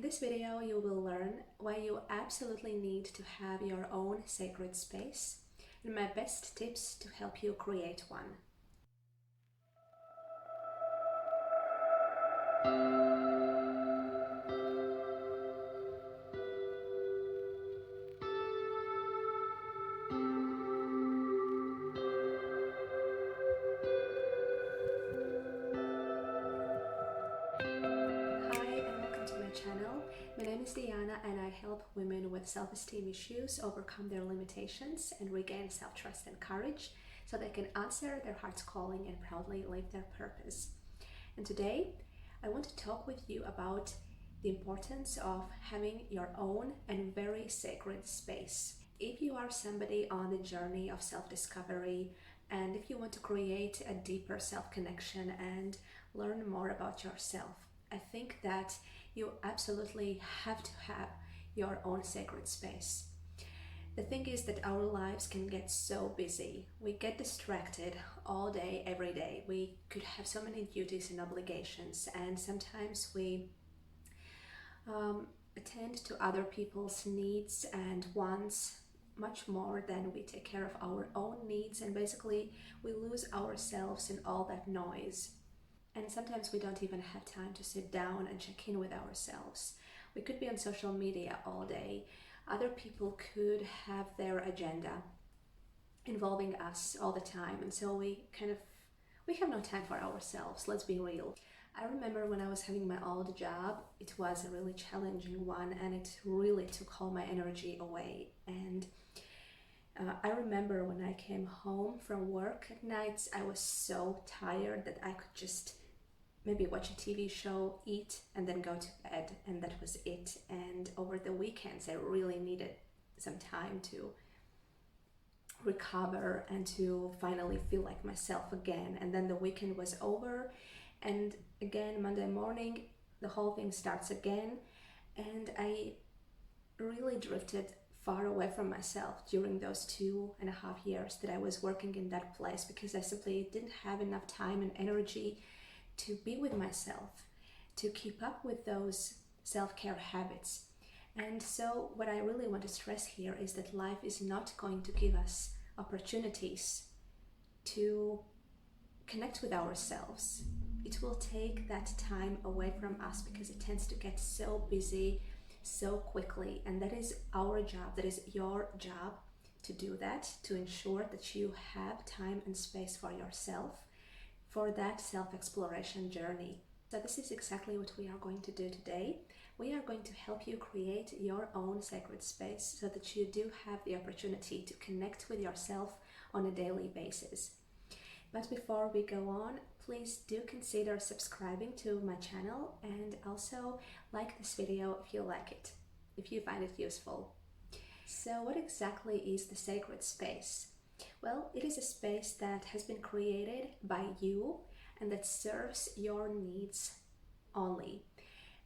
this video, you will learn why you absolutely need to have your own sacred space and my best tips to help you create one. My name is Diana and I help women with self-esteem issues overcome their limitations and regain self-trust and courage so they can answer their heart's calling and proudly live their purpose. And today, I want to talk with you about the importance of having your own and very sacred space. If you are somebody on the journey of self-discovery and if you want to create a deeper self-connection and learn more about yourself, I think that you absolutely have to have your own sacred space. The thing is that our lives can get so busy. We get distracted all day, every day. We could have so many duties and obligations, and sometimes we attend to other people's needs and wants much more than we take care of our own needs, and basically we lose ourselves in all that noise. And sometimes we don't even have time to sit down and check in with ourselves. We could be on social media all day. Other people could have their agenda involving us all the time. And so we have no time for ourselves, let's be real. I remember when I was having my old job, it was a really challenging one and it really took all my energy away. And I remember when I came home from work at nights, I was so tired that I could just maybe watch a TV show, eat, and then go to bed, and that was it. And over the weekends, I really needed some time to recover and to finally feel like myself again. And then the weekend was over, and again, Monday morning, the whole thing starts again, and I really drifted far away from myself during those 2.5 years that I was working in that place because I simply didn't have enough time and energy to be with myself, to keep up with those self-care habits. And so what I really want to stress here is that life is not going to give us opportunities to connect with ourselves. It will take that time away from us because it tends to get so busy so quickly, and that is our job, that is your job to do that, to ensure that you have time and space for yourself, for that self-exploration journey. So this is exactly what we are going to do today. We are going to help you create your own sacred space so that you do have the opportunity to connect with yourself on a daily basis. But before we go on, please do consider subscribing to my channel and also like this video if you like it, if you find it useful. So what exactly is the sacred space? Well, it is a space that has been created by you and that serves your needs only.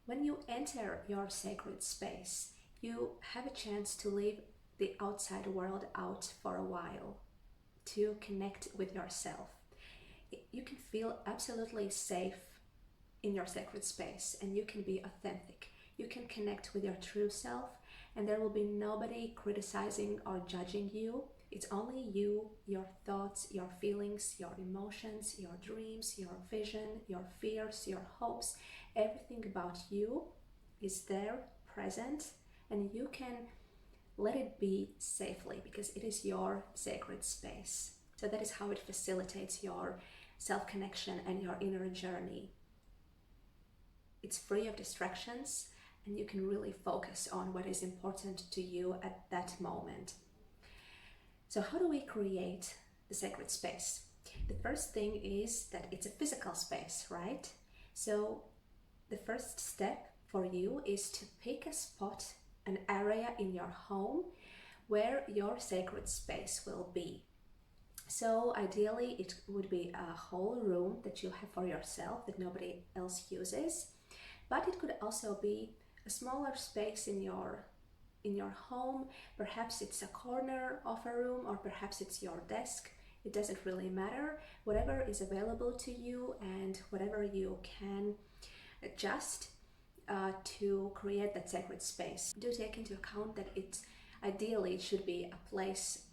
When you enter your sacred space, you have a chance to leave the outside world out for a while, to connect with yourself. You can feel absolutely safe in your sacred space and you can be authentic. You can connect with your true self and there will be nobody criticizing or judging you. It's only you, your thoughts, your feelings, your emotions, your dreams, your vision, your fears, your hopes. Everything about you is there, present, and you can let it be safely because it is your sacred space. So that is how it facilitates your self-connection and your inner journey. It's free of distractions and you can really focus on what is important to you at that moment. So how do we create the sacred space? The first thing is that it's a physical space, right? So the first step for you is to pick a spot, an area in your home where your sacred space will be. So ideally it would be a whole room that you have for yourself that nobody else uses, but it could also be a smaller space in your home. Perhaps it's a corner of a room or perhaps it's your desk. It doesn't really matter. Whatever is available to you and whatever you can adjust to create that sacred space. Do take into account that ideally it should be a place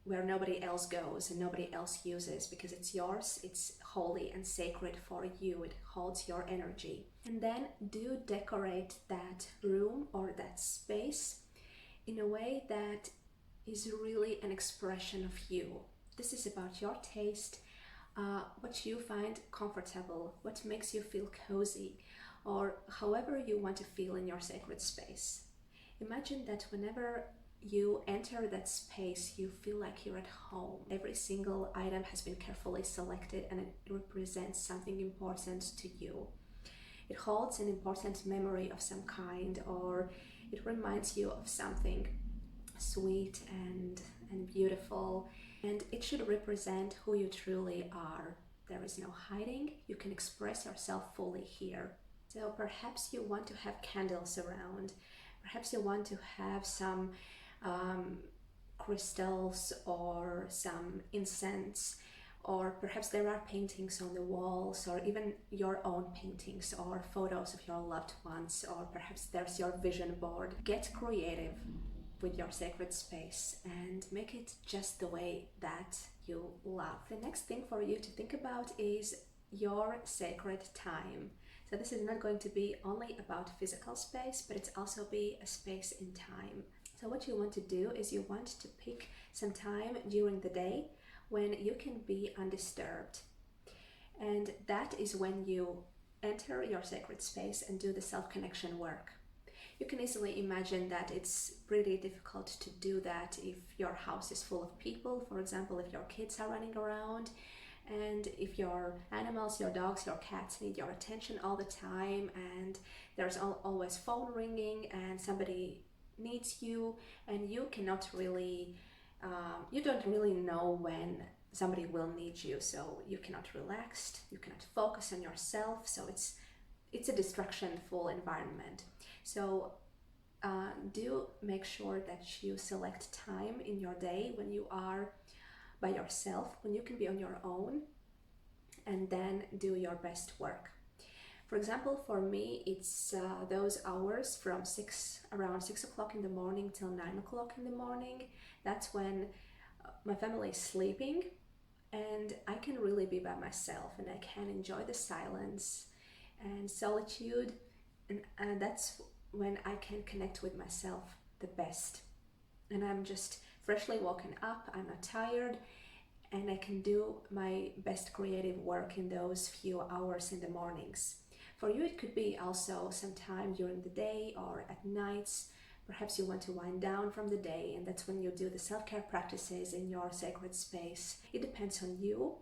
where nobody else goes and nobody else uses, because it's yours, it's holy and sacred for you, it holds your energy. And then do decorate that room or that space in a way that is really an expression of you. This is about your taste, what you find comfortable, what makes you feel cozy, or however you want to feel in your sacred space. Imagine that whenever you enter that space, you feel like you're at home. Every single item has been carefully selected and it represents something important to you. It holds an important memory of some kind, or it reminds you of something sweet and beautiful, and it should represent who you truly are. There is no hiding. You can express yourself fully here. So perhaps you want to have candles around. Perhaps you want to have some crystals or some incense, or perhaps there are paintings on the walls, or even your own paintings or photos of your loved ones, or perhaps there's your vision board. Get creative with your sacred space and make it just the way that you love. The next thing for you to think about is your sacred time. So this is not going to be only about physical space, but it's also be a space in time. So what you want to do is you want to pick some time during the day when you can be undisturbed. And that is when you enter your sacred space and do the self-connection work. You can easily imagine that it's pretty difficult to do that if your house is full of people. For example, if your kids are running around, and if your animals, your dogs, your cats need your attention all the time, and there's always phone ringing and somebody needs you, and you cannot really, you don't really know when somebody will need you, so you cannot relax, you cannot focus on yourself, so it's a distraction-full environment. So do make sure that you select time in your day when you are by yourself, when you can be on your own, and then do your best work. For example, for me, it's those hours from around 6 o'clock in the morning till 9 o'clock in the morning. That's when my family is sleeping and I can really be by myself and I can enjoy the silence and solitude, and that's when I can connect with myself the best. And I'm just freshly woken up, I'm not tired, and I can do my best creative work in those few hours in the mornings. For you, it could be also some time during the day or at nights. Perhaps you want to wind down from the day, and that's when you do the self-care practices in your sacred space. It depends on you.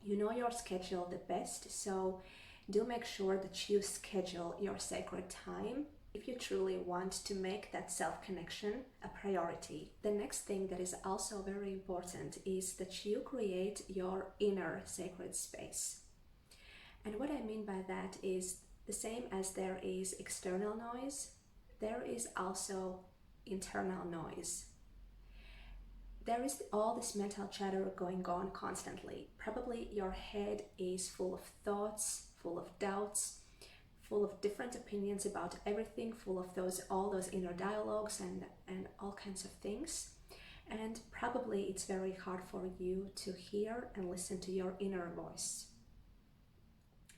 You know your schedule the best, so do make sure that you schedule your sacred time if you truly want to make that self-connection a priority. The next thing that is also very important is that you create your inner sacred space. And what I mean by that is the same as there is external noise, there is also internal noise. There is all this mental chatter going on constantly. Probably your head is full of thoughts, full of doubts, full of different opinions about everything, full of all those inner dialogues and all kinds of things. And probably it's very hard for you to hear and listen to your inner voice,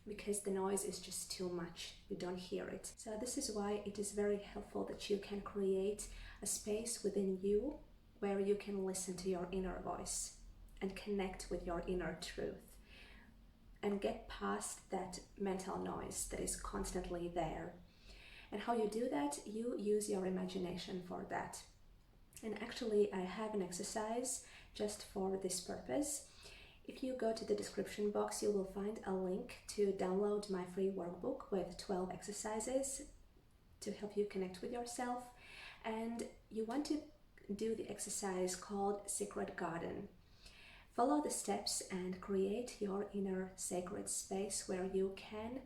because the noise is just too much. You don't hear it. So this is why it is very helpful that you can create a space within you where you can listen to your inner voice and connect with your inner truth and get past that mental noise that is constantly there. And how you do that? You use your imagination for that. And actually, I have an exercise just for this purpose. If you go to the description box, you will find a link to download my free workbook with 12 exercises to help you connect with yourself. And you want to do the exercise called Secret Garden. Follow the steps and create your inner sacred space where you can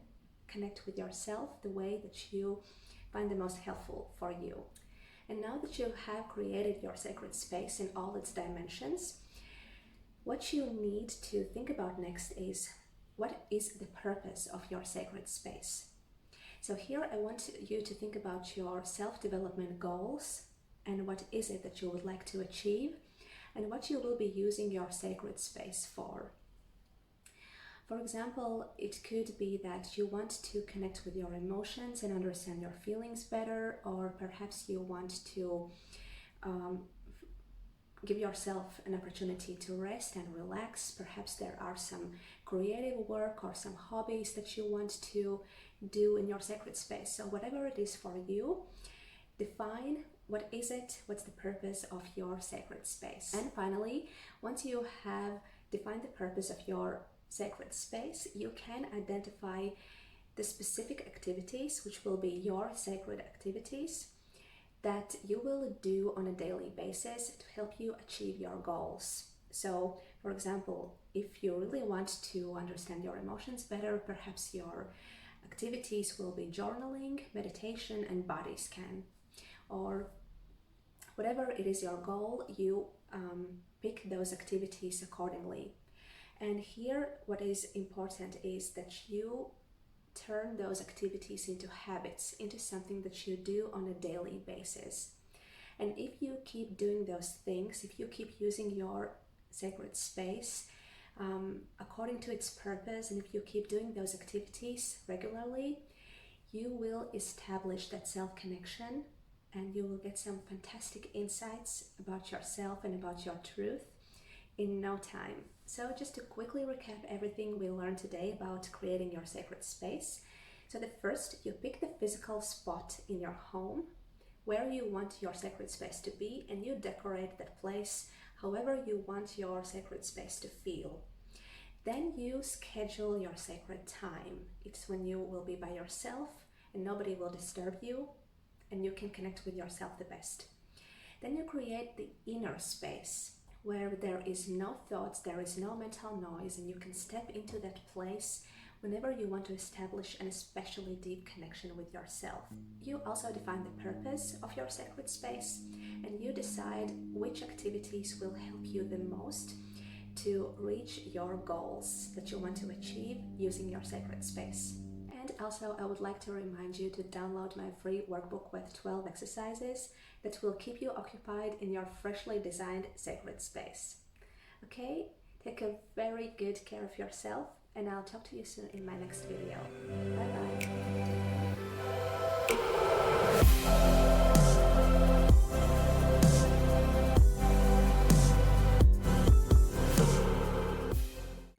connect with yourself the way that you find the most helpful for you. And now that you have created your sacred space in all its dimensions, what you need to think about next is, what is the purpose of your sacred space? So here I want you to think about your self-development goals and what is it that you would like to achieve and what you will be using your sacred space for. For example, it could be that you want to connect with your emotions and understand your feelings better, or perhaps you want to give yourself an opportunity to rest and relax. Perhaps there are some creative work or some hobbies that you want to do in your sacred space. So whatever it is for you, define what is it, what's the purpose of your sacred space. And finally, once you have defined the purpose of your sacred space, you can identify the specific activities, which will be your sacred activities, that you will do on a daily basis to help you achieve your goals. So, for example, if you really want to understand your emotions better, perhaps your activities will be journaling, meditation, and body scan. Or whatever it is your goal, you pick those activities accordingly. And here, what is important is that you turn those activities into habits, into something that you do on a daily basis. And if you keep doing those things, if you keep using your sacred space according to its purpose, and if you keep doing those activities regularly, you will establish that self-connection and you will get some fantastic insights about yourself and about your truth in no time. So just to quickly recap everything we learned today about creating your sacred space. So the first, you pick the physical spot in your home where you want your sacred space to be, and you decorate that place however you want your sacred space to feel. Then you schedule your sacred time. It's when you will be by yourself and nobody will disturb you and you can connect with yourself the best. Then you create the inner space where there is no thoughts, there is no mental noise, and you can step into that place whenever you want to establish an especially deep connection with yourself. You also define the purpose of your sacred space, and you decide which activities will help you the most to reach your goals that you want to achieve using your sacred space. And also, I would like to remind you to download my free workbook with 12 exercises that will keep you occupied in your freshly designed sacred space. Okay, take a very good care of yourself, and I'll talk to you soon in my next video. Bye bye.